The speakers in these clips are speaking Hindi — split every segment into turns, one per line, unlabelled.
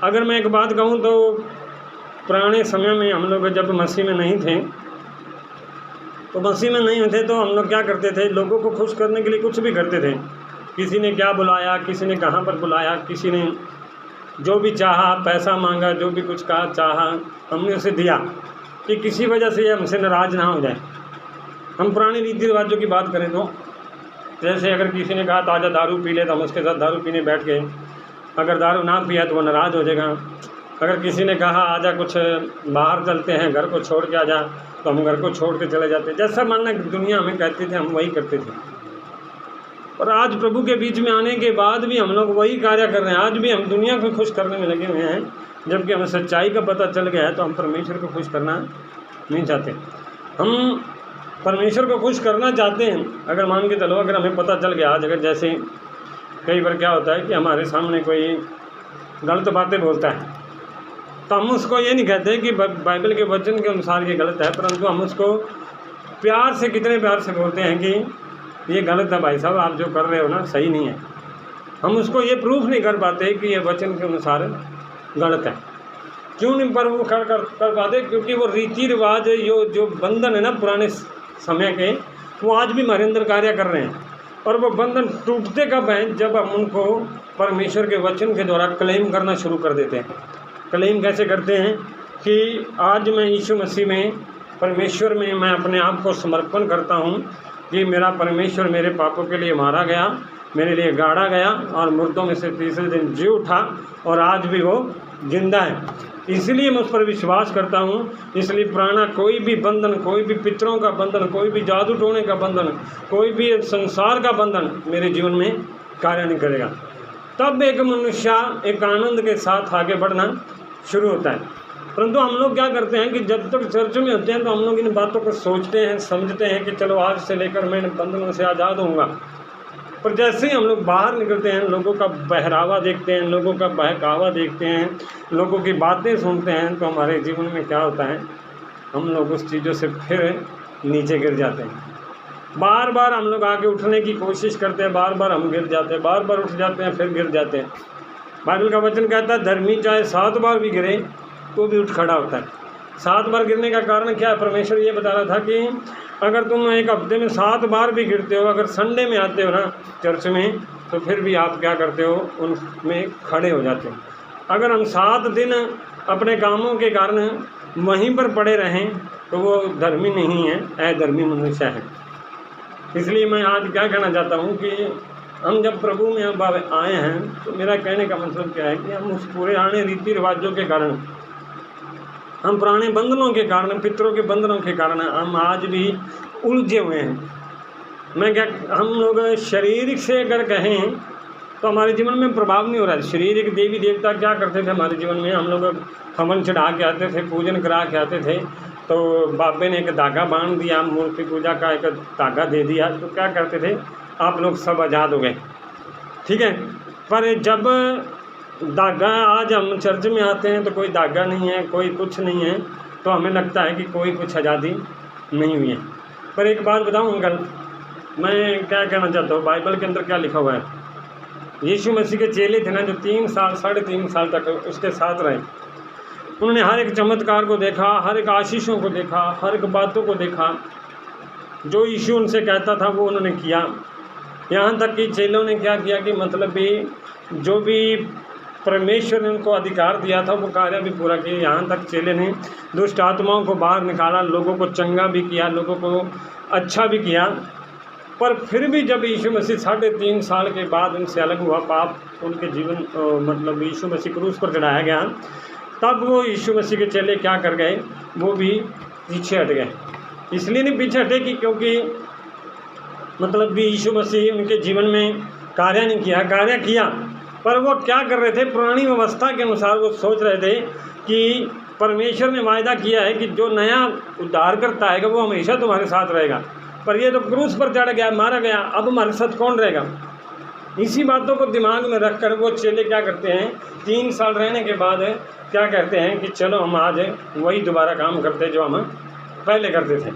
अगर मैं एक बात कहूँ तो पुराने समय में हम लोग जब मसीह में नहीं थे, तो मसीह में नहीं थे तो हम लोग क्या करते थे, लोगों को खुश करने के लिए कुछ भी करते थे। किसी ने क्या बुलाया, किसी ने कहाँ पर बुलाया, किसी ने जो भी चाहा, पैसा मांगा, जो भी कुछ कहा चाहा, हमने उसे दिया कि किसी वजह से ये हमसे नाराज़ ना हो जाए। हम पुराने रीति रिवाजों की बात करें तो जैसे अगर किसी ने कहा ताज़ा दारू पी ले तो हम उसके साथ दारू पीने बैठ गए। अगर दारू ना पिया तो वो नाराज़ हो जाएगा। अगर किसी ने कहा आजा कुछ बाहर चलते हैं, घर को छोड़ के आजा, तो हम घर को छोड़ के चले जाते। जैसा मानना दुनिया हमें कहती थी हम वही करते थे। और आज प्रभु के बीच में आने के बाद भी हम लोग वही कार्य कर रहे हैं। आज भी हम दुनिया को खुश करने में लगे हुए हैं, जबकि हमें सच्चाई का पता चल गया है तो हम परमेश्वर को खुश करना नहीं चाहते। हम परमेश्वर को खुश करना चाहते हैं। अगर मान के चलो, अगर हमें पता चल गया आज, अगर जैसे कई बार क्या होता है कि हमारे सामने कोई गलत बातें बोलता है तो हम उसको ये नहीं कहते कि बाइबल के वचन के अनुसार ये गलत है, परंतु हम उसको प्यार से, कितने प्यार से बोलते हैं कि ये गलत है भाई साहब, आप जो कर रहे हो ना सही नहीं है। हम उसको ये प्रूफ नहीं कर पाते कि ये वचन के अनुसार गलत है। क्यों नहीं पर वो कर पाते? क्योंकि वो रीति रिवाज, जो बंधन है ना पुराने समय के, वो आज भी हमारे अंदर कार्य कर रहे हैं। और वो बंधन टूटते कब हैं? जब हम उनको परमेश्वर के वचन के द्वारा क्लेम करना शुरू कर देते हैं। क्लेम कैसे करते हैं कि आज मैं यीशु मसीह में, परमेश्वर में मैं अपने आप को समर्पण करता हूँ कि मेरा परमेश्वर मेरे पापों के लिए मारा गया, मेरे लिए गाड़ा गया और मुर्दों में से तीसरे दिन जी उठा और आज भी वो जिंदा है। इसलिए मैं उस पर विश्वास करता हूँ। इसलिए पुराना कोई भी बंधन, कोई भी पितरों का बंधन, कोई भी जादू टोने का बंधन, कोई भी संसार का बंधन मेरे जीवन में कार्य नहीं करेगा। तब एक मनुष्य एक आनंद के साथ आगे बढ़ना शुरू होता है। परंतु हम लोग क्या करते हैं कि जब तक चर्च में होते हैं तो हम लोग इन बातों को सोचते हैं, समझते हैं कि चलो आज से लेकर मैं इन बंधनों से आज़ाद होऊंगा। पर जैसे ही हम लोग बाहर निकलते हैं, लोगों का बहरावा देखते हैं, लोगों का बहकावा देखते हैं, लोगों की बातें सुनते हैं, तो हमारे जीवन में क्या होता है, हम लोग उस चीज़ों से फिर नीचे गिर जाते हैं। बार बार हम लोग आगे उठने की कोशिश करते हैं, बार बार हम गिर जाते हैं, बार बार उठ जाते हैं, फिर गिर जाते हैं। बाइबल का वचन कहता है धर्मी चाहे 7 बार भी गिरे तो भी उठ खड़ा होता है। 7 बार गिरने का कारण क्या है? परमेश्वर ये बता रहा था कि अगर तुम एक हफ्ते में 7 बार भी गिरते हो, अगर संडे में आते हो ना चर्च में, तो फिर भी आप क्या करते हो, उनमें खड़े हो जाते हो। अगर हम 7 दिन अपने कामों के कारण वहीं पर पड़े रहें तो वो धर्मी नहीं है, अधर्मी मनुष्य है। इसलिए मैं आज क्या कहना चाहता हूँ कि हम जब प्रभु में अब आए हैं तो मेरा कहने का मतलब क्या है कि हम उस पुराने रीति रिवाजों के कारण, हम पुराने बंधनों के कारण, पितरों के बंधनों के कारण हम आज भी उलझे हुए हैं। मैं क्या, हम लोग शारीरिक से अगर कहें तो हमारे जीवन में प्रभाव नहीं हो रहा है। शारीरिक देवी देवता क्या करते थे हमारे जीवन में? हम लोग हवन चढ़ा के आते थे, पूजन करा के आते थे, तो बाबे ने एक धागा बांध दिया, मूर्ति पूजा का एक धागा दे दिया, तो क्या करते थे, आप लोग सब आज़ाद हो गए। ठीक है। पर जब धागा, आज हम चर्च में आते हैं तो कोई धागा नहीं है, कोई कुछ नहीं है, तो हमें लगता है कि कोई कुछ आज़ादी नहीं हुई है। पर एक बात बताऊँ अंकल, मैं क्या कहना चाहता हूँ, बाइबल के अंदर क्या लिखा हुआ है? यीशु मसीह के चेले थे ना, जो 3 साल, 3.5 साल तक उसके साथ रहे, उन्होंने हर एक चमत्कार को देखा, हर एक आशीषों को देखा, हर एक बातों को देखा, जो यीशु उनसे कहता था वो उन्होंने किया। यहाँ तक कि चेलों ने क्या किया कि मतलब भी जो भी परमेश्वर ने उनको अधिकार दिया था वो कार्य भी पूरा किया। यहाँ तक चेले ने दुष्ट आत्माओं को बाहर निकाला, लोगों को चंगा भी किया, लोगों को अच्छा भी किया। पर फिर भी जब यीशु मसीह 3.5 साल के बाद उनसे अलग हुआ, पाप उनके जीवन मतलब यीशु मसीह क्रूस पर चढ़ाया गया, तब वो यीशु मसीह के चेले क्या कर गए, वो भी पीछे हट गए। इसलिए नहीं पीछे हटे कि क्योंकि मतलब भी यीशु मसीह उनके जीवन में कार्य नहीं किया, कार्य किया, पर वो क्या कर रहे थे, पुरानी व्यवस्था के अनुसार वो सोच रहे थे कि परमेश्वर ने वायदा किया है कि जो नया उद्धार करता है वो हमेशा तुम्हारे साथ रहेगा, पर ये तो क्रूस पर चढ़ गया, मारा गया, अब हमारे साथ कौन रहेगा। इसी बातों को दिमाग में रख कर वो चेले क्या करते हैं, 3 साल रहने के बाद क्या कहते हैं कि चलो हम आज वही दोबारा काम करते जो हम पहले करते थे।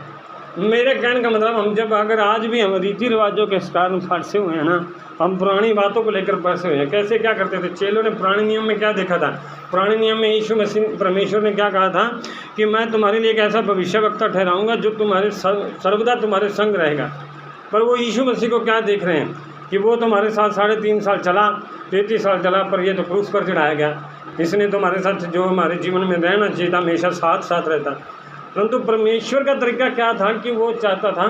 मेरे कहने का मतलब हम जब अगर आज भी हम रीति रिवाजों के कारण फंसे हुए हैं ना, हम पुरानी बातों को लेकर फंसे हुए हैं। कैसे क्या करते थे चेलों ने? पुराने नियम में क्या देखा था? पुराने नियम में यीशु मसीह परमेश्वर ने क्या कहा था कि मैं तुम्हारे लिए एक ऐसा भविष्यवक्ता ठहराऊंगा जो तुम्हारे सर्वदा तुम्हारे संग रहेगा। पर वो यीशु मसीह को क्या देख रहे हैं कि वो तुम्हारे साथ 3.5 साल चला, 33 साल चला, पर ये तो क्रूस पर चढ़ाया गया। इसने तुम्हारे साथ जो हमारे जीवन में रहना चाहिए था हमेशा साथ साथ रहता। परंतु परमेश्वर का तरीका क्या था कि वो चाहता था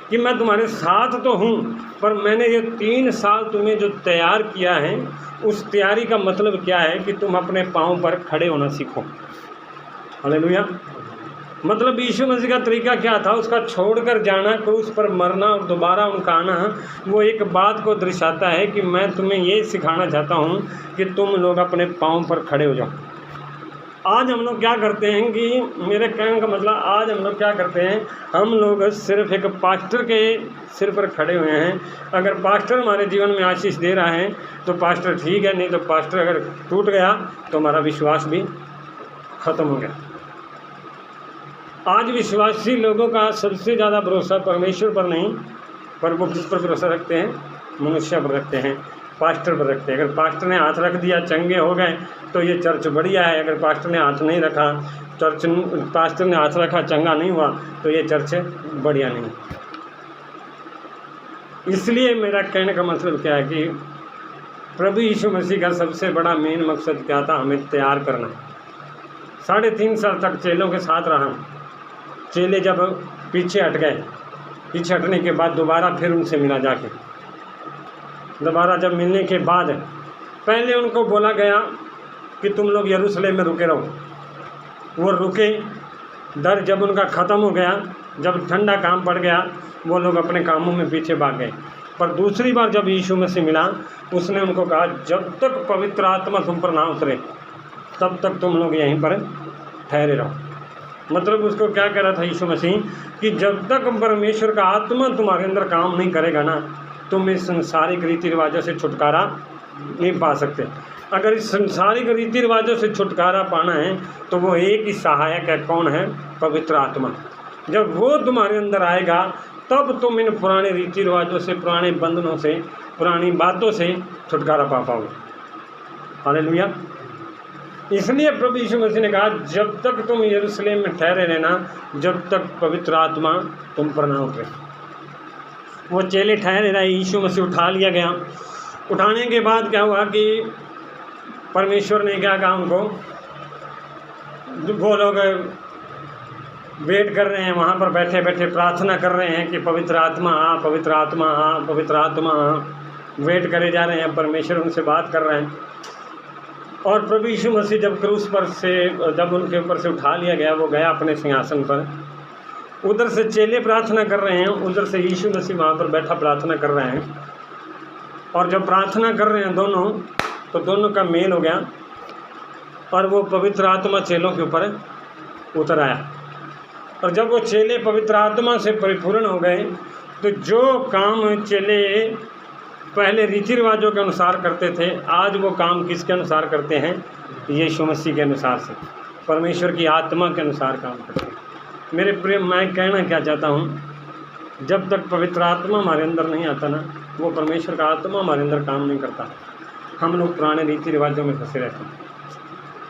कि मैं तुम्हारे साथ तो हूँ, पर मैंने ये 3 साल तुम्हें जो तैयार किया है, उस तैयारी का मतलब क्या है कि तुम अपने पाँव पर खड़े होना सीखो। हालेलुया। मतलब यीशु मसीह का तरीका क्या था? उसका छोड़कर जाना, क्रूस पर मरना और दोबारा उनका आना, वो एक बात को दर्शाता है कि मैं तुम्हें ये सिखाना चाहता हूँ कि तुम लोग अपने पाँव पर खड़े हो जाओ। आज हम लोग क्या करते हैं कि मेरे कहने का मतलब आज हम लोग क्या करते हैं, हम लोग सिर्फ एक पास्टर के सिर पर खड़े हुए हैं। अगर पास्टर हमारे जीवन में आशीष दे रहा है तो पास्टर ठीक है, नहीं तो पास्टर अगर टूट गया तो हमारा विश्वास भी ख़त्म हो गया। आज विश्वासी लोगों का सबसे ज़्यादा भरोसा परमेश्वर पर नहीं, पर वो किस पर भरोसा रखते हैं? मनुष्य पर रखते हैं, पास्टर पर रखते हैं। अगर पास्टर ने हाथ रख दिया चंगे हो गए तो ये चर्च बढ़िया है। अगर पास्टर ने हाथ नहीं रखा, पास्टर ने हाथ रखा चंगा नहीं हुआ तो ये चर्च बढ़िया नहीं। इसलिए मेरा कहने का मतलब क्या है कि प्रभु यीशु मसीह का सबसे बड़ा मेन मकसद क्या था? हमें तैयार करना। 3.5 साल तक चेलों के साथ रहा। चेले जब पीछे हट गए, पीछे हटने के बाद दोबारा फिर उनसे मिला जाके। दोबारा जब मिलने के बाद पहले उनको बोला गया कि तुम लोग यरूशलेम में रुके रहो। वो रुके, डर जब उनका ख़त्म हो गया, जब ठंडा काम पड़ गया, वो लोग अपने कामों में पीछे भाग गए। पर दूसरी बार जब यीशु मसीह मिला, उसने उनको कहा जब तक पवित्र आत्मा तुम पर ना उतरे तब तक तुम लोग यहीं पर ठहरे रहो। मतलब उसको क्या कह रहा था यीशु मसीह कि जब तक परमेश्वर का आत्मा तुम्हारे अंदर काम नहीं करेगा ना, तुम इस संसारिक रीति रिवाजों से छुटकारा नहीं पा सकते। अगर इस संसारिक रीति रिवाजों से छुटकारा पाना है तो वो एक ही सहायक है। कौन है? पवित्र आत्मा। जब वो तुम्हारे अंदर आएगा तब तुम इन पुराने रीति रिवाजों से, पुराने बंधनों से, पुरानी बातों से छुटकारा पा पाओगे। हालेलुया। इसलिए प्रभु यीशु मसीह ने कहा जब तक तुम यरूशलेम में ठहरे रहना, जब तक पवित्र आत्मा तुम पर ना उतरे। वो चेले ठहरे रहे, यीशु मसीह उठा लिया गया। उठाने के बाद क्या हुआ कि परमेश्वर ने क्या कहा उनको, वो लोग वेट कर रहे हैं, वहाँ पर बैठे बैठे प्रार्थना कर रहे हैं कि पवित्र आत्मा आ, पवित्र आत्मा आ, पवित्र आत्मा आ। वेट करे जा रहे हैं, परमेश्वर उनसे बात कर रहे हैं। और प्रभु यीशु मसीह जब क्रूस पर से, जब उनके ऊपर से उठा लिया गया, वो गया अपने सिंहासन पर। उधर से चेले प्रार्थना कर रहे हैं, उधर से यीशु मसीह वहाँ पर बैठा प्रार्थना कर रहे हैं। और जब प्रार्थना कर रहे हैं दोनों, तो दोनों का मेल हो गया और वो पवित्र आत्मा चेलों के ऊपर उतर आया। और जब वो चेले पवित्र आत्मा से परिपूर्ण हो गए तो जो काम चेले पहले रीति रिवाजों के अनुसार करते थे, आज वो काम किसके अनुसार करते हैं? यीशु मसीह के अनुसार से, परमेश्वर की आत्मा के अनुसार काम करते हैं। मेरे प्रिय, मैं कहना क्या चाहता हूँ, जब तक पवित्र आत्मा हमारे अंदर नहीं आता ना, वो परमेश्वर का आत्मा हमारे अंदर काम नहीं करता। हम लोग पुराने रीति रिवाजों में फंसे रहते हैं।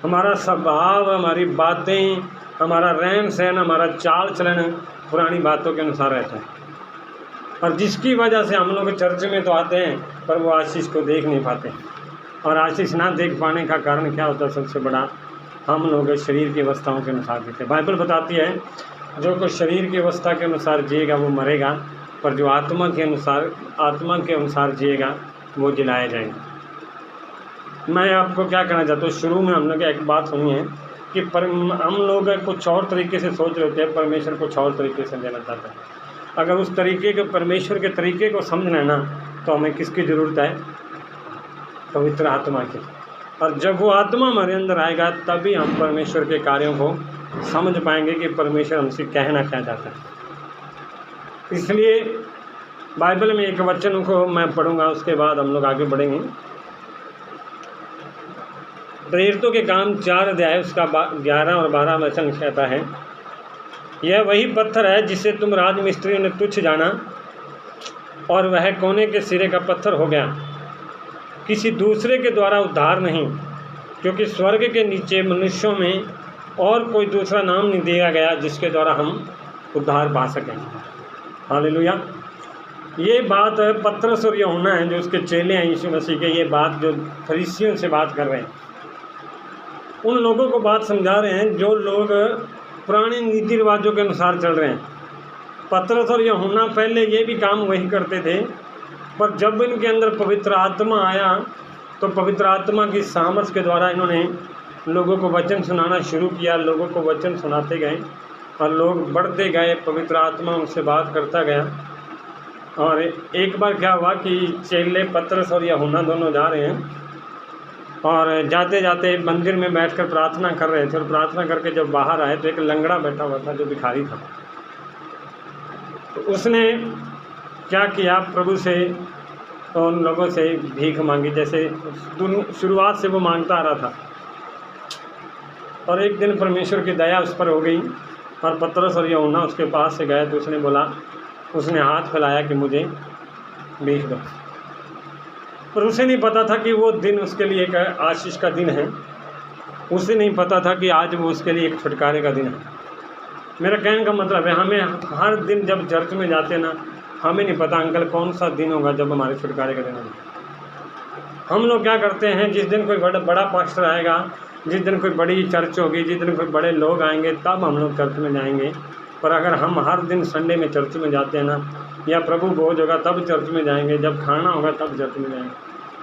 हमारा स्वभाव, हमारी बातें, हमारा रहन सहन, हमारा चाल चलन पुरानी बातों के अनुसार रहता है। और जिसकी वजह से हम लोग चर्च में तो आते हैं पर वो आशीष को देख नहीं पाते। और आशीष ना देख पाने का कारण क्या होता है? सबसे बड़ा, हम लोग शरीर की अवस्थाओं के अनुसार जीते। बाइबल बताती है जो कोई शरीर की अवस्था के अनुसार जिएगा वो मरेगा, पर जो आत्मा के अनुसार जिएगा वो जिलाया जाएगा। मैं आपको क्या कहना चाहता हूँ, शुरू में हम लोग एक बात सुनी है कि हम लोग कुछ और तरीके से सोच रहे थे, परमेश्वर कुछ और तरीके से देना चाहता है। अगर उस तरीके के, परमेश्वर के तरीके को समझना है ना, तो हमें किसकी ज़रूरत है? पवित्र आत्मा की। और जब वो आत्मा हमारे अंदर आएगा तभी हम परमेश्वर के कार्यों को समझ पाएंगे कि परमेश्वर हमसे कहना क्या चाहता है। इसलिए बाइबल में एक वचन को मैं पढ़ूंगा, उसके बाद हम लोग आगे बढ़ेंगे। प्रेरितों के काम 4 अध्याय उसका 11 और 12 वचन कहता है यह वही पत्थर है जिसे तुम राजमिस्त्रियों ने तुच्छ जाना और वह कोने के सिरे का पत्थर हो गया, किसी दूसरे के द्वारा उद्धार नहीं, क्योंकि स्वर्ग के नीचे मनुष्यों में और कोई दूसरा नाम नहीं दिया गया जिसके द्वारा हम उद्धार पा सकें। हालेलुया। ये बात पतरस और यूहन्ना हैं जो उसके चेले हैं यीशु मसीह के, ये बात जो फरीसियों से बात कर रहे हैं, उन लोगों को बात समझा रहे हैं जो लोग पुराने नीति रिवाजों के अनुसार चल रहे हैं। पतरस और यूहन्ना पहले ये भी काम वही करते थे, पर जब इनके अंदर पवित्र आत्मा आया तो पवित्र आत्मा की सामर्थ के द्वारा इन्होंने लोगों को वचन सुनाना शुरू किया। लोगों को वचन सुनाते गए और लोग बढ़ते गए, पवित्र आत्मा उनसे बात करता गया। और एक बार क्या हुआ कि चेले पतरस और यूहन्ना दोनों जा रहे हैं और जाते जाते मंदिर में बैठकर प्रार्थना कर रहे थे, और प्रार्थना करके जब बाहर आए तो एक लंगड़ा बैठा हुआ था जो भिखारी था। तो उसने क्या किया, प्रभु से और उन लोगों से भीख मांगी, जैसे शुरुआत से वो मांगता आ रहा था। और एक दिन परमेश्वर की दया उस पर हो गई और पतरस और यूहन्ना उसके पास से गए तो उसने बोला, उसने हाथ फैलाया कि मुझे भीख दो। पर उसे नहीं पता था कि वो दिन उसके लिए एक आशीष का दिन है, उसे नहीं पता था कि आज वो उसके लिए एक छुटकारे का दिन है। मेरा कहने का मतलब है, हमें हर दिन जब चर्च में जाते हैं ना, हमें नहीं पता अंकल कौन सा दिन होगा जब हमारे छुटकारे का दिन होगा। हम लोग क्या करते हैं, जिस दिन कोई बड़ा पास्टर आएगा, जिस दिन कोई बड़ी चर्च होगी, जिस दिन कोई बड़े लोग आएंगे, तब हम लोग चर्च में जाएंगे। पर अगर हम हर दिन संडे में चर्च में जाते हैं ना, या प्रभु भोज होगा तब चर्च में जाएंगे, जब खाना होगा तब चर्च में जाएंगे,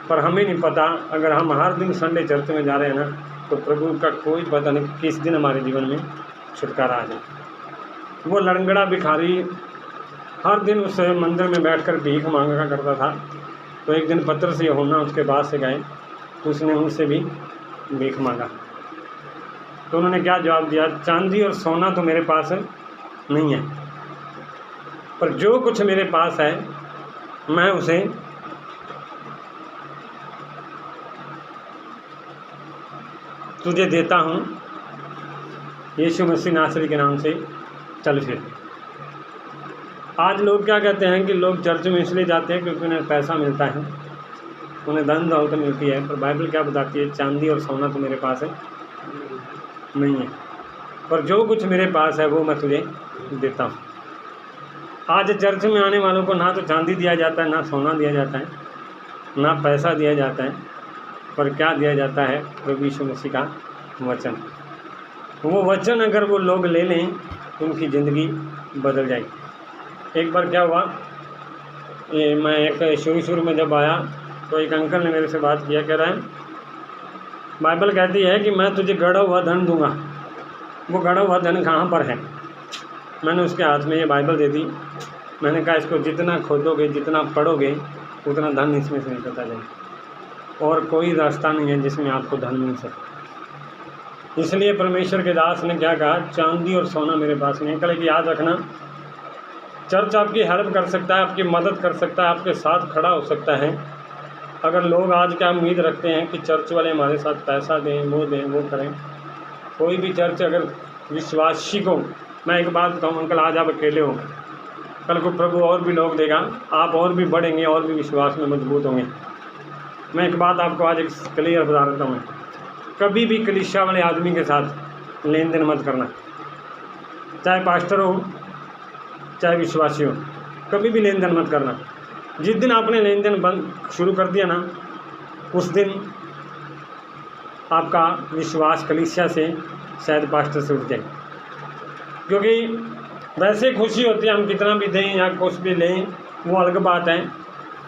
पर हमें नहीं पता अगर हम हर दिन संडे चर्च में जा रहे हैं ना, तो प्रभु का कोई पता नहीं किस दिन हमारे जीवन में छुटकारा आ जाए। वो लंगड़ा भिखारी हर दिन उस मंदिर में बैठकर भीख मांगा करता था। तो एक दिन पतरस यूहन्ना उसके पास से गए तो उसने उनसे भी भीख मांगा। तो उन्होंने क्या जवाब दिया, चांदी और सोना तो मेरे पास नहीं है, पर जो कुछ मेरे पास है मैं उसे तुझे देता हूँ, यीशु मसीह नासरी के नाम से चल फिर। आज लोग क्या कहते हैं कि लोग चर्च में इसलिए जाते हैं क्योंकि उन्हें पैसा मिलता है, उन्हें धन दौलत मिलती है, पर बाइबल क्या बताती है, चांदी और सोना तो मेरे पास है नहीं है, पर जो कुछ मेरे पास है वो मैं तुझे देता हूँ। आज चर्च में आने वालों को ना तो चांदी दिया जाता है, ना सोना दिया जाता है, ना पैसा दिया जाता है, पर क्या दिया जाता है, प्रभु यीशु मसीह का वचन। वो वचन अगर वो लोग ले लें तो उनकी ज़िंदगी बदल जाएगी। एक बार क्या हुआ, मैं एक शुरू में जब आया तो एक अंकल ने मेरे से बात किया, कह रहा है बाइबल कहती है कि मैं तुझे गढ़ा हुआ धन दूंगा। वो गढ़ा हुआ धन कहाँ पर है? मैंने उसके हाथ में ये बाइबल दे दी। मैंने कहा इसको जितना खोदोगे, जितना पढ़ोगे, उतना धन इसमें से निकलता जाएगा, और कोई रास्ता नहीं है जिसमें आपको धन मिल सके। इसलिए परमेश्वर के दास ने क्या कहा, चांदी और सोना मेरे पास नहीं। कल की याद रखना, चर्च आपकी हेल्प कर सकता है, आपकी मदद कर सकता है, आपके साथ खड़ा हो सकता है। अगर लोग आज क्या उम्मीद रखते हैं कि चर्च वाले हमारे साथ पैसा दें, वो करें। कोई भी चर्च अगर विश्वासी को, मैं एक बात बताऊँ अंकल, आज आप अकेले हो, कल को प्रभु और भी लोग देगा, आप और भी बढ़ेंगे, और भी विश्वास में मजबूत होंगे। मैं एक बात आपको आज एक क्लियर बता देता हूँ, कभी भी कलीसिया वाले आदमी के साथ लेन देन मत करना, चाहे पास्टर हो चाहे विश्वासी हो, कभी भी लेन देन मत करना। जिस दिन आपने लेन देन बंद शुरू कर दिया ना, उस दिन आपका विश्वास कलीसिया से, शायद पास्टर से उठ जाए। क्योंकि वैसे खुशी होती है, हम कितना भी दें या कुछ भी लें वो अलग बात है,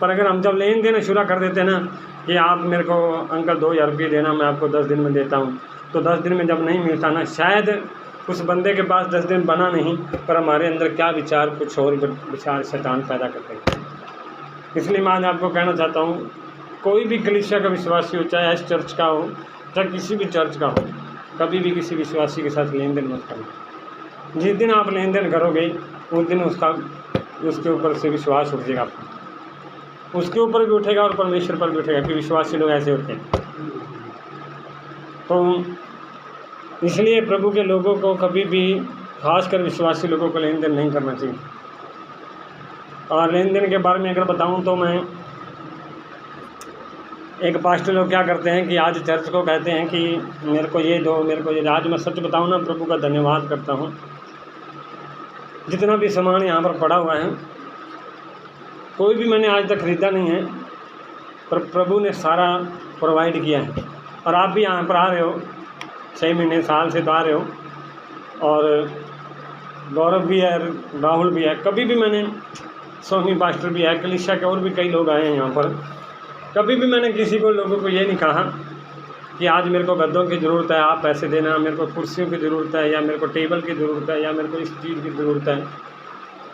पर अगर हम जब लेन देना शुरू कर देते हैं ना कि आप मेरे को अंकल 2000 रुपये देना, मैं आपको 10 दिन में देता हूँ, तो 10 दिन में जब नहीं मिलता ना, शायद उस बंदे के पास 10 दिन बना नहीं, पर हमारे अंदर क्या विचार, कुछ और विचार शैतान पैदा करते हैं। इसलिए मैं आज आपको कहना चाहता हूँ, कोई भी कलीसिया का विश्वासी हो, चाहे एस चर्च का हो, चाहे किसी भी चर्च का हो, कभी भी किसी विश्वासी के साथ लेन देन मत करना। जिस दिन आप लेन देन करोगे उस दिन उसके ऊपर से विश्वास उठ जाएगा, आपको उसके ऊपर भी उठेगा और परमेश्वर पर भी उठेगा, कि विश्वासी लोग ऐसे होते हैं। तो इसलिए प्रभु के लोगों को कभी भी खासकर विश्वासी लोगों को लेन देन नहीं करना चाहिए। और लेन देन के बारे में अगर बताऊं तो मैं, एक पास्टर लोग क्या करते हैं कि आज चर्च को कहते हैं कि मेरे को ये दो, मेरे को ये। आज मैं सच बताऊं ना, प्रभु का धन्यवाद करता हूं, जितना भी सामान यहाँ पर पड़ा हुआ है कोई भी मैंने आज तक ख़रीदा नहीं है, पर प्रभु ने सारा प्रोवाइड किया है। और आप भी यहाँ पर आ रहे हो, 6 महीने साल से तो आ रहे हो, और गौरव भी है, राहुल भी है, कभी भी मैंने, स्वामी पास्टर भी है, कलीसिया के और भी कई लोग आए हैं यहाँ पर, कभी भी मैंने किसी को, लोगों को ये नहीं कहा कि आज मेरे को गद्दों की ज़रूरत है, आप पैसे देना, मेरे को कुर्सियों की ज़रूरत है, या मेरे को टेबल की ज़रूरत है, या मेरे को इस चीज़ की ज़रूरत है।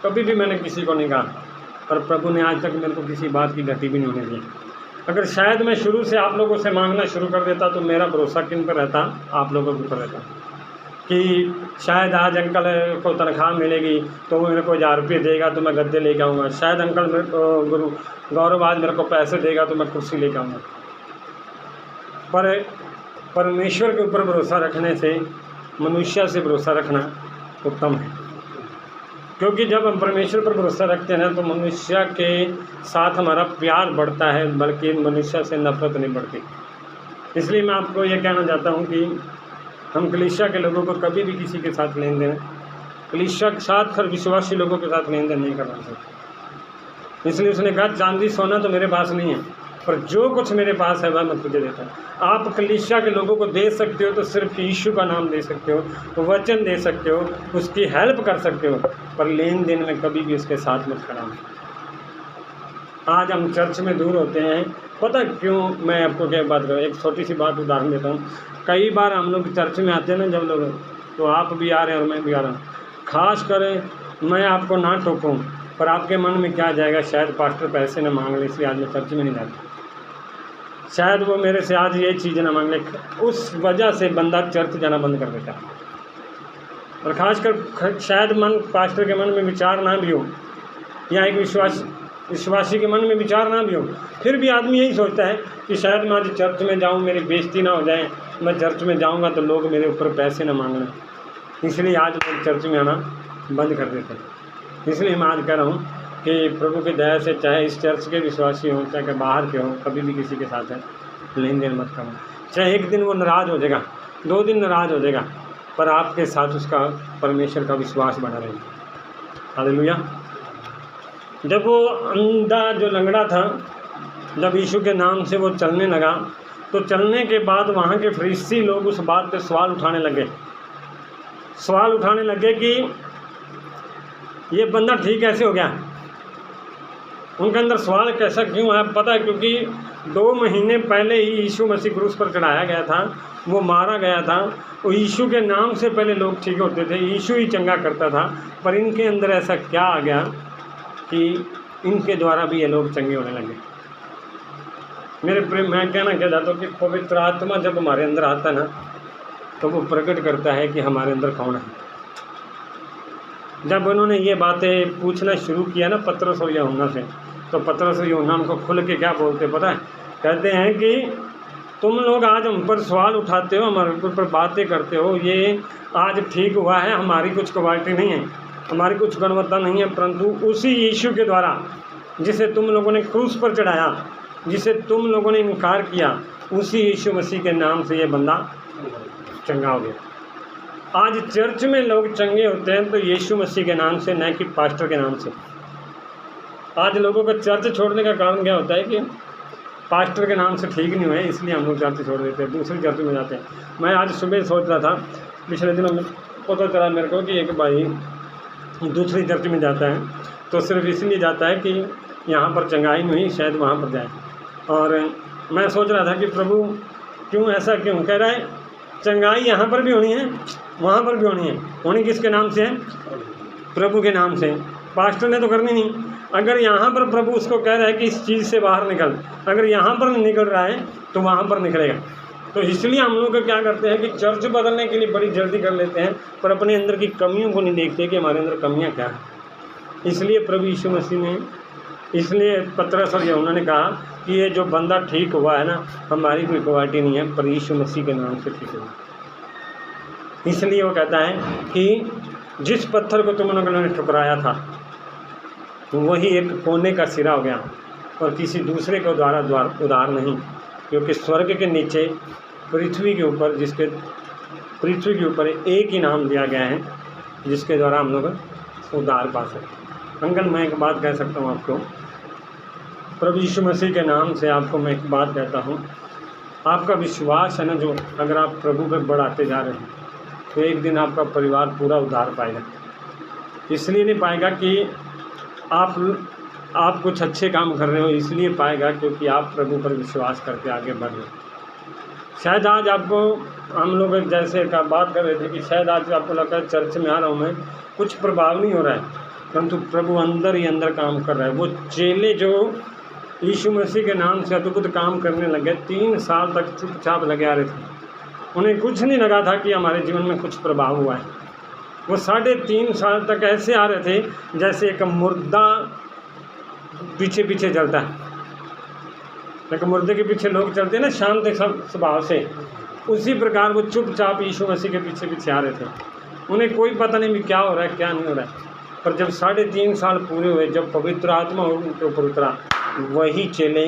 कभी भी मैंने किसी को नहीं कहा, पर प्रभु ने आज तक मेरे को किसी बात की घटी भी नहीं होने दी। अगर शायद मैं शुरू से आप लोगों से मांगना शुरू कर देता तो मेरा भरोसा किन पर रहता? आप लोगों के ऊपर रहता कि शायद आज अंकल को तनख्वाह मिलेगी तो वो मेरे को 1000 रुपये देगा तो मैं गद्दे लेके आऊँगा, शायद अंकल मेरे को, गुरु गौरव आज मेरे को पैसे देगा तो मैं कुर्सी लेके आऊँगा। पर परमेश्वर के ऊपर भरोसा रखने से मनुष्य से भरोसा रखना उत्तम है, क्योंकि जब हम परमेश्वर पर भरोसा रखते हैं ना तो मनुष्य के साथ हमारा प्यार बढ़ता है, बल्कि मनुष्य से नफरत नहीं बढ़ती। इसलिए मैं आपको ये कहना चाहता हूँ कि हम कलीसिया के लोगों को कभी भी किसी के साथ लेन देन, कलीसिया के साथ हर विश्वासी लोगों के साथ लेन देन नहीं करना चाहिए। इसलिए उसने कहा चांदी सोना तो मेरे पास नहीं है, पर जो कुछ मेरे पास है वह मैं तुझे देता हूँ। आप कलीसिया के लोगों को दे सकते हो तो सिर्फ यीशु का नाम दे सकते हो, तो वचन दे सकते हो, उसकी हेल्प कर सकते हो, पर लेन देन में कभी भी उसके साथ मत खड़ा। आज हम चर्च में दूर होते हैं, पता क्यों? मैं आपको क्या बात करूँ, एक छोटी सी बात उदाहरण देता हूँ। कई बार हम लोग चर्च में आते हैं ना, जब लोग, तो आप भी आ रहे हैं और मैं भी आ रहा हूँ, खास कर मैं आपको ना टोकूँ, पर आपके मन में क्या जाएगा, शायद पास्टर पैसे न मांग ले इसलिए आज मैं चर्च में नहीं जाता, शायद वो मेरे से आज ये चीज़ ना मांग ले, उस वजह से बंदा चर्च जाना बंद कर देता है। और ख़ासकर शायद मन, पास्टर के मन में विचार ना भी हो, या एक विश्वासी के मन में विचार ना भी हो, फिर भी आदमी यही सोचता है कि शायद मैं आज चर्च में जाऊँ, मेरी बेइज्जती ना हो जाए, मैं चर्च में जाऊँगा तो लोग मेरे ऊपर पैसे ना मांग लें, इसलिए आज लोग चर्च में आना बंद कर देते हैं। इसलिए मैं आज कह रहा हूँ कि प्रभु की दया से, चाहे इस चर्च के विश्वासी हों, चाहे बाहर के हों, कभी भी किसी के साथ है लेन देन मत करना। चाहे एक दिन वो नाराज़ हो जाएगा, 2 दिन नाराज़ हो जाएगा, पर आपके साथ उसका परमेश्वर का विश्वास बना रहेगा। हालेलुया। जब वो अंधा जो लंगड़ा था, जब यीशु के नाम से वो चलने लगा, तो चलने के बाद वहाँ के फरीसी लोग उस बात पे सवाल उठाने लगे कि ये बंदा ठीक कैसे हो गया। उनके अंदर सवाल कैसा क्यों है? पता है, क्योंकि 2 महीने पहले ही यीशु मसीह क्रूस पर चढ़ाया गया था, वो मारा गया था, और यीशु के नाम से पहले लोग ठीक होते थे, यीशु ही चंगा करता था, पर इनके अंदर ऐसा क्या आ गया कि इनके द्वारा भी ये लोग चंगे होने लगे। मेरे प्रेम, मैं कहना क्या चाहता हूँ कि पवित्र आत्मा जब हमारे अंदर आता है ना, तो वो प्रकट करता है कि हमारे अंदर कौन है। जब उन्होंने ये बातें पूछना शुरू किया ना पतरस और यूहन्ना से, तो पतरस और यूहन्ना उनको खुल के क्या बोलते पता है? कहते हैं कि तुम लोग आज हम पर सवाल उठाते हो, हमारे ऊपर बातें करते हो, ये आज ठीक हुआ है, हमारी कुछ क्वालिटी नहीं है, हमारी कुछ गुणवत्ता नहीं है, परंतु उसी यीशु के द्वारा जिसे तुम लोगों ने क्रूस पर चढ़ाया, जिसे तुम लोगों ने इनकार किया, उसी यीशु मसीह के नाम से ये बंदा चंगा हो गया। आज चर्च में लोग चंगे होते हैं तो यीशु मसीह के नाम से, न कि पास्टर के नाम से। आज लोगों का चर्च छोड़ने का कारण क्या होता है कि पास्टर के नाम से ठीक नहीं हुए, इसलिए हम लोग चर्च छोड़ देते हैं, दूसरी चर्च में जाते हैं। मैं आज सुबह सोच रहा था, पिछले दिनों में पता चला मेरे को कि एक भाई दूसरी चर्च में जाता है, तो सिर्फ इसलिए जाता है कि यहाँ पर चंगाई नहीं हुई, शायद वहाँ पर जाए। और मैं सोच रहा था कि प्रभु क्यों ऐसा क्यों? कह रहा है चंगाई यहाँ पर भी होनी है, वहाँ पर भी होनी है। होनी किसके नाम से है? प्रभु के नाम से। पास्टर ने तो करनी नहीं। अगर यहाँ पर प्रभु उसको कह रहा है कि इस चीज़ से बाहर निकल, अगर यहाँ पर नहीं निकल रहा है तो वहाँ पर निकलेगा। तो इसलिए हम लोग क्या करते हैं कि चर्च बदलने के लिए बड़ी जल्दी कर लेते हैं, पर अपने अंदर की कमियों को नहीं देखते कि हमारे अंदर कमियाँ क्या हैं। इसलिए प्रभु यीशु मसीह ने, इसलिए पतरस और यूहन्ना ने कहा कि ये जो बंदा ठीक हुआ है ना, हमारी कोई क्वालिटी नहीं है, पर यीशु मसीह के नाम से ठीक हुआ। इसलिए वो कहता है कि जिस पत्थर को तुम लोगों ने ठुकराया था वही एक कोने का सिरा हो गया और किसी दूसरे को द्वारा उधार नहीं, क्योंकि स्वर्ग के नीचे पृथ्वी के ऊपर एक ही नाम दिया गया है जिसके द्वारा हम लोग उद्धार पा सकते। अंकल, मैं एक बात कह सकता हूँ आपको, प्रभु यीशु मसीह के नाम से आपको मैं एक बात कहता हूँ, आपका विश्वास है ना, जो अगर आप प्रभु पर बढ़ाते जा रहे हैं तो एक दिन आपका परिवार पूरा उद्धार पाएगा। इसलिए नहीं पाएगा कि आप कुछ अच्छे काम कर रहे हो, इसलिए पाएगा क्योंकि आप प्रभु पर विश्वास करके आगे बढ़ रहे हो। शायद आज आपको, हम लोग जैसे का बात कर रहे थे कि शायद आज आपको लगता है चर्च में आ रहा हूँ मैं, कुछ प्रभाव नहीं हो रहा है, परंतु प्रभु अंदर ही अंदर काम कर रहा है। वो चेले जो यीशु मसीह के नाम से अद्भुत काम करने लगे, 3 साल तक चुपचाप लगे आ रहे थे, उन्हें कुछ नहीं लगा था कि हमारे जीवन में कुछ प्रभाव हुआ है। वो 3.5 साल तक ऐसे आ रहे थे जैसे एक मुर्दा पीछे पीछे चलता है, एक मुर्दे के पीछे लोग चलते हैं ना शांत स्वभाव से, उसी प्रकार वो चुपचाप यीशु मसीह के पीछे पीछे आ रहे थे। उन्हें कोई पता नहीं भी क्या हो रहा है क्या नहीं हो रहा है, पर जब 3.5 साल पूरे हुए, जब पवित्र आत्मा उनके ऊपर उतरा, वही चेले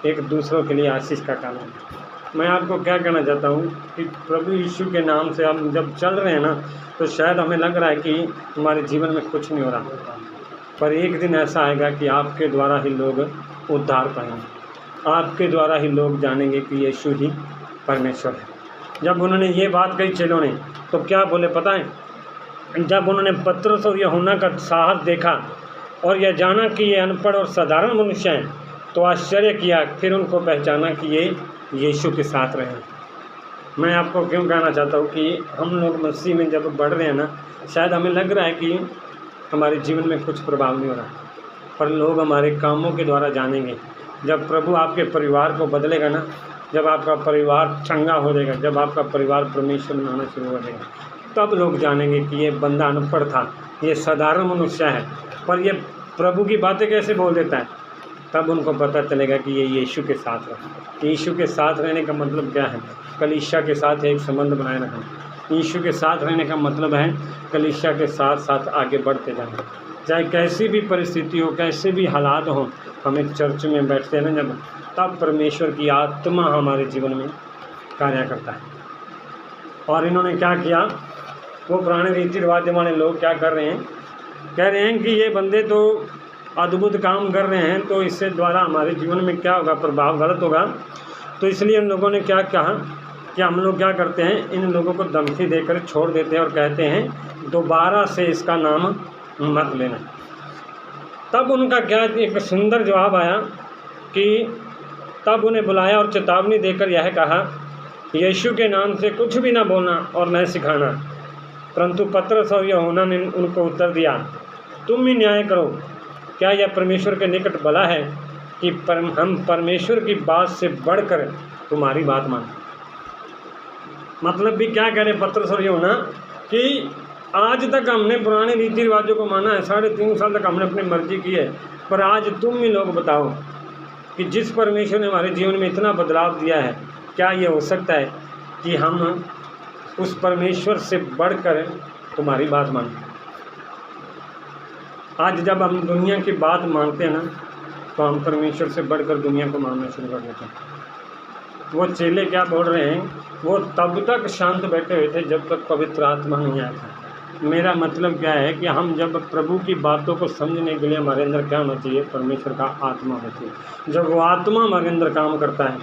एक दूसरों के लिए आशीष का कारण है। मैं आपको क्या कहना चाहता हूँ कि प्रभु यीशु के नाम से हम जब चल रहे हैं ना, तो शायद हमें लग रहा है कि हमारे जीवन में कुछ नहीं हो रहा, पर एक दिन ऐसा आएगा कि आपके द्वारा ही लोग उद्धार पाएंगे, आपके द्वारा ही लोग जानेंगे कि यीशु ही परमेश्वर है। जब उन्होंने ये बात कही चेलों ने, तो क्या बोले पता है? जब उन्होंने पतरस और यूहन्ना का साहस देखा और यह जाना कि ये अनपढ़ और साधारण मनुष्य हैं, तो आश्चर्य किया, फिर उनको पहचाना कि ये यीशु के साथ रहे। मैं आपको क्यों कहना चाहता हूँ कि हम लोग मसीह में जब बढ़ रहे हैं ना, शायद हमें लग रहा है कि हमारे जीवन में कुछ प्रभाव नहीं हो रहा, पर लोग हमारे कामों के द्वारा जानेंगे। जब प्रभु आपके परिवार को बदलेगा ना, जब आपका परिवार चंगा हो जाएगा, जब आपका परिवार परमेश्वर में आना शुरू हो जाएगा, तब लोग जानेंगे कि ये बंदा अनपढ़ था, ये साधारण मनुष्य है, पर ये प्रभु की बातें कैसे बोल देता है। तब उनको पता चलेगा कि ये यीशु के साथ रहे। यीशु के साथ रहने का मतलब क्या है? कलीसिया के साथ एक संबंध बनाए रखना। यीशु के साथ रहने का मतलब है कलीसिया के साथ साथ आगे बढ़ते जाना, चाहे कैसी भी परिस्थिति हो, कैसे भी हालात हो। हम एक चर्च में बैठते हैं ना जब, तब परमेश्वर की आत्मा हमारे जीवन में कार्य करता है। और इन्होंने क्या किया, वो पुराने रीति रिवाज वाले लोग क्या कर रहे हैं, कह रहे हैं कि ये बंदे तो अद्भुत काम कर रहे हैं, तो इससे द्वारा हमारे जीवन में क्या होगा, प्रभाव गलत होगा। तो इसलिए इन लोगों ने क्या कहा कि हम लोग क्या करते हैं, इन लोगों को धमकी देकर छोड़ देते हैं और कहते हैं दोबारा से इसका नाम मत लेना। तब उनका क्या एक सुंदर जवाब आया कि तब उन्हें बुलाया और चेतावनी देकर यह कहा, यीशु के नाम से कुछ भी ना बोलना और न सिखाना। परंतु पतरस और यूहन्ना ने उनको उत्तर दिया, तुम ही न्याय करो, क्या यह परमेश्वर के निकट भला है कि हम परमेश्वर की बात से बढ़कर तुम्हारी बात मानें। मतलब भी क्या कह रहे पतरस और यूहन्ना कि आज तक हमने पुराने रीति रिवाजों को माना है, 3.5 साल तक हमने अपनी मर्जी की है, पर आज तुम ही लोग बताओ कि जिस परमेश्वर ने हमारे जीवन में इतना बदलाव दिया है, क्या ये हो सकता है कि हम उस परमेश्वर से बढ़कर तुम्हारी बात मानें। आज जब हम दुनिया की बात मानते हैं ना, तो हम परमेश्वर से बढ़कर दुनिया को मानना शुरू कर देते हैं। वो चेले क्या बोल रहे हैं, वो तब तक शांत बैठे हुए थे जब तक पवित्र आत्मा नहीं आया था। मेरा मतलब क्या है कि हम जब प्रभु की बातों को समझने के लिए हमारे अंदर क्या होना चाहिए, परमेश्वर का आत्मा होना चाहिए। जब वो आत्मा हमारे अंदर काम करता है,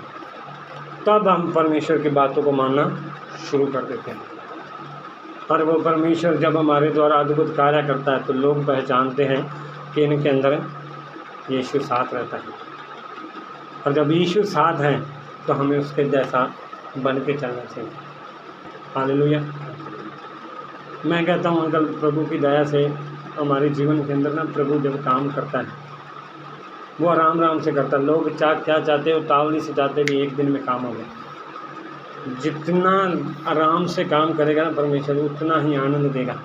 तब हम परमेश्वर की बातों को मानना शुरू कर देते हैं। और वो परमेश्वर जब हमारे द्वारा अद्भुत कार्य करता है, तो लोग पहचानते हैं कि इनके अंदर यीशु साथ रहता है। और जब यीशु साथ हैं, तो हमें उसके जैसा बन के चलना चाहिए। हालेलुया। मैं कहता हूँ अंकल, प्रभु की दया से हमारे जीवन के अंदर ना, प्रभु जब काम करता है वो आराम आराम से करता है। लोग क्या चाहते हो, उतावली से चाहते भी एक दिन में काम हो गया। जितना आराम से काम करेगा ना परमेश्वर, उतना ही आनंद देगा,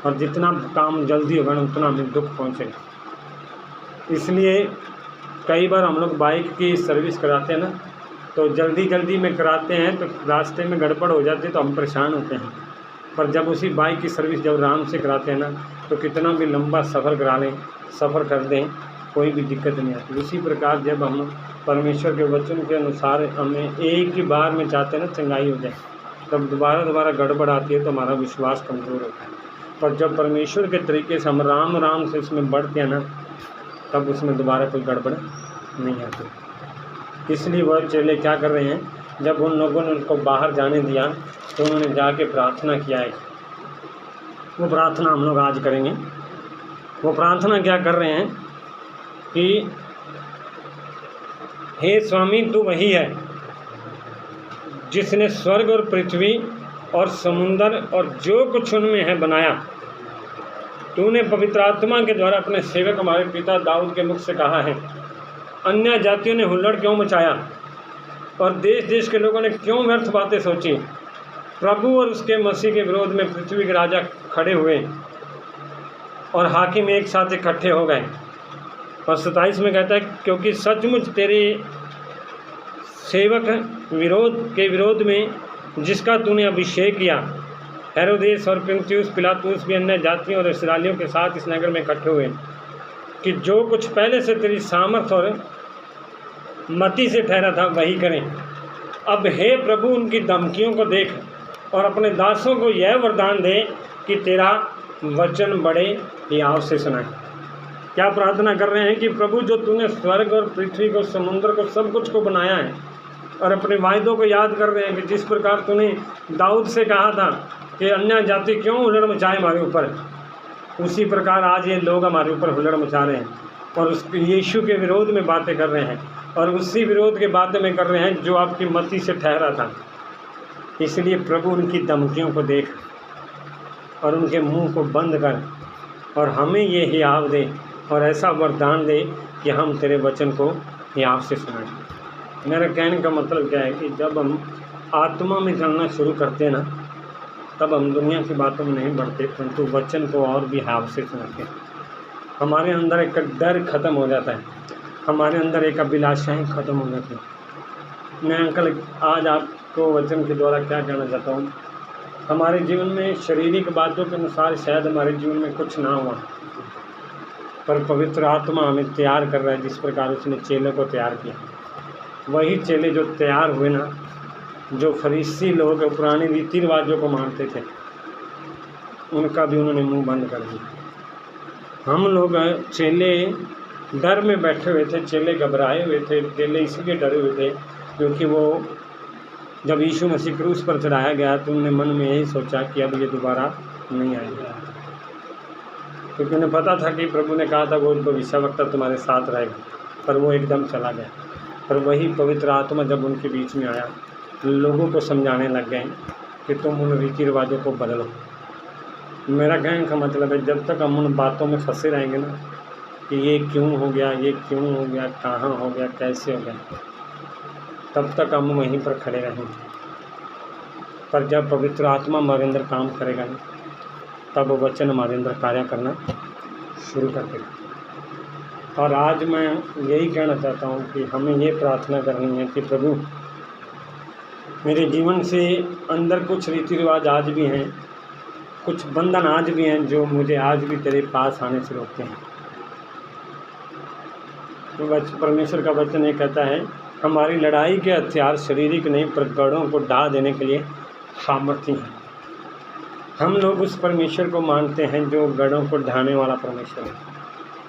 और जितना काम जल्दी होगा ना, उतना हमें दुख पहुँचेगा। इसलिए कई बार हम लोग बाइक की सर्विस कराते हैं ना, तो जल्दी में कराते हैं, तो रास्ते में गड़बड़ हो जाती है, तो हम परेशान होते हैं। पर जब उसी बाइक की सर्विस जब राम से कराते हैं ना, तो कितना भी लंबा सफ़र करा लें, सफ़र कर दें, कोई भी दिक्कत नहीं आती। उसी प्रकार जब हम परमेश्वर के वचन के अनुसार हमें एक ही बार में चाहते हैं ना चंगाई हो जाए, तब दोबारा गड़बड़ आती है तो हमारा विश्वास कमज़ोर होता है। पर जब परमेश्वर के तरीके से हम राम से उसमें बढ़ते हैं ना, तब उसमें दोबारा कोई गड़बड़ नहीं आती। इसलिए वह चेले क्या कर रहे हैं, जब उन लोगों ने उनको बाहर जाने दिया तो उन्होंने जाके प्रार्थना किया है। वो प्रार्थना हम लोग आज करेंगे। वो प्रार्थना क्या कर रहे हैं कि हे स्वामी, तू वही है जिसने स्वर्ग और पृथ्वी और समुंदर और जो कुछ उनमें है बनाया। तूने पवित्र आत्मा के द्वारा अपने सेवक हमारे पिता दाऊद के मुख से कहा है, अन्य जातियों ने हुल्लड़ क्यों मचाया और देश देश के लोगों ने क्यों व्यर्थ बातें सोची। प्रभु और उसके मसीह के विरोध में पृथ्वी के राजा खड़े हुए और हाकिम एक साथ इकट्ठे हो गए। और 27 में कहता है, क्योंकि सचमुच तेरे सेवक विरोध में जिसका तूने अभिषेक किया, हेरोदेस और पुन्तियुस पिलातुस भी अन्य जातियों और इस्राएलियों के साथ इस नगर में इकट्ठे हुए कि जो कुछ पहले से तेरी सामर्थ और मति से ठहरा था वही करें। अब हे प्रभु, उनकी धमकियों को देख और अपने दासों को यह वरदान दे कि तेरा वचन बड़े हियाव से सुनाए। क्या प्रार्थना कर रहे हैं कि प्रभु, जो तूने स्वर्ग और पृथ्वी को, समुद्र को, सब कुछ को बनाया है, और अपने वायदों को याद कर रहे हैं कि जिस प्रकार तूने दाऊद से कहा था कि अन्य जाति क्यों हुल्लड़ मचाए हमारे ऊपर, उसी प्रकार आज ये लोग हमारे ऊपर हुल्लड़ मचा रहे हैं और उस यीशु के विरोध में बातें कर रहे हैं, और उसी विरोध के बातें में कर रहे हैं जो आपकी मति से ठहरा था। इसलिए प्रभु, उनकी धमकियों को देख और उनके मुंह को बंद कर और हमें ये हियाव दे और ऐसा वरदान दे कि हम तेरे वचन को हियाव से सुनाएं। मेरा कहने का मतलब क्या है कि जब हम आत्मा में चलना शुरू करते हैं ना, तब हम दुनिया की बातों में नहीं बढ़ते, परंतु वचन को और भी हियाव से सुनाते हैं। हमारे अंदर एक डर खत्म हो जाता है, हमारे अंदर एक अभिलाषाएँ खत्म हो जाती हैं। मैं अंकल आज आपको वचन के द्वारा क्या कहना चाहता हूँ, हमारे जीवन में शारीरिक बातों के अनुसार शायद हमारे जीवन में कुछ ना हुआ, पर पवित्र आत्मा हमें तैयार कर रहा है। जिस प्रकार उसने चेले को तैयार किया, वही चेले जो तैयार हुए ना, जो फरीसी लोग पुराने रीति रिवाजों को मानते थे, उनका भी उन्होंने मुंह बंद कर दिया। हम लोग चेले डर में बैठे हुए थे, चेले घबराए हुए थे। चेले इसलिए डरे हुए थे क्योंकि वो जब यीशु मसीह क्रूस पर चढ़ाया गया तो उन्होंने मन में यही सोचा कि अब ये दोबारा नहीं आएगा, क्योंकि उन्हें पता था कि प्रभु ने कहा था वो भविष्यवक्ता तुम्हारे साथ रहेगा, पर वो एकदम चला गया। पर वही पवित्र आत्मा जब उनके बीच में आया, लोगों को समझाने लग गए कि तुम उन रीति रिवाजों को बदलो। मेरा कहने का मतलब है, जब तक हम उन बातों में फंसे रहेंगे ना कि ये क्यों हो गया, ये क्यों हो गया, कहाँ हो गया, कैसे हो गया, तब तक हम वहीं पर खड़े रहेंगे। पर जब पवित्र आत्मा हमारे अंदर काम करेगा ना, तब वचन हमारे अंदर कार्य करना शुरू कर देगा। और आज मैं यही कहना चाहता हूँ कि हमें ये प्रार्थना करनी है कि प्रभु, मेरे जीवन से अंदर कुछ रीति रिवाज आज भी हैं, कुछ बंधन आज भी हैं जो मुझे आज भी तेरे पास आने से रोकते हैं। तो परमेश्वर का वचन ये कहता है, हमारी लड़ाई के हथियार शारीरिक नहीं पर गढ़ों को ढा देने के लिए सामर्थ्य हैं। हम लोग उस परमेश्वर को मानते हैं जो गढ़ों को ढाने वाला परमेश्वर है।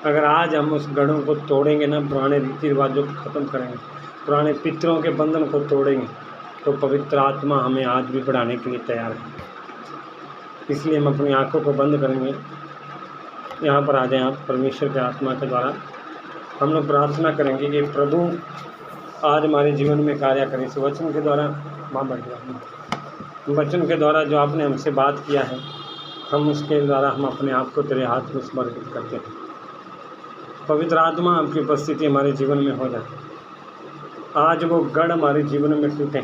अगर आज हम उस गढ़ों को तोड़ेंगे ना, पुराने रीति रिवाजों को ख़त्म करेंगे, पुराने पितरों के बंधन को तोड़ेंगे, तो पवित्र आत्मा हमें आज भी बढ़ाने के लिए तैयार है। इसलिए हम अपनी आँखों को बंद करेंगे, यहाँ पर आ जाएं आप। परमेश्वर के आत्मा के द्वारा हम लोग प्रार्थना करेंगे कि प्रभु आज हमारे जीवन में कार्य करें। इस वचन के द्वारा वचन के द्वारा जो आपने हमसे बात किया है, हम उसके द्वारा हम अपने आप को तेरे हाथ में समर्पित करते हैं। पवित्र आत्मा आपकी उपस्थिति हमारे जीवन में हो जाए। आज वो गढ़ हमारे जीवन में टूटें,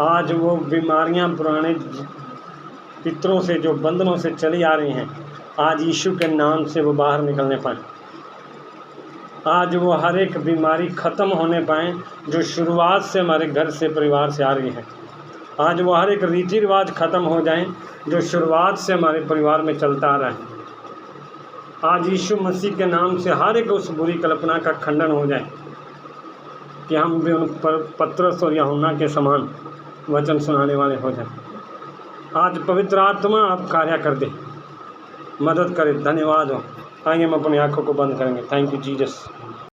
आज वो बीमारियां पुराने पितरों से जो बंधनों से चली आ रही हैं, आज यीशु के नाम से वो बाहर निकलने पाएँ। आज वो हर एक बीमारी ख़त्म होने पाएँ जो शुरुआत से हमारे घर से, परिवार से आ रही है। आज वो हर एक रीति रिवाज ख़त्म हो जाएं जो शुरुआत से हमारे परिवार में चलता आ रहा है। आज यीशु मसीह के नाम से हर एक उस बुरी कल्पना का खंडन हो जाए कि हम भी उन पर पतरस और यूहन्ना के समान वचन सुनाने वाले हो जाएं। आज पवित्र आत्मा आप कार्य कर दे, मदद करे। धन्यवाद हो। आइए हम अपनी आँखों को बंद करेंगे। Thank you Jesus.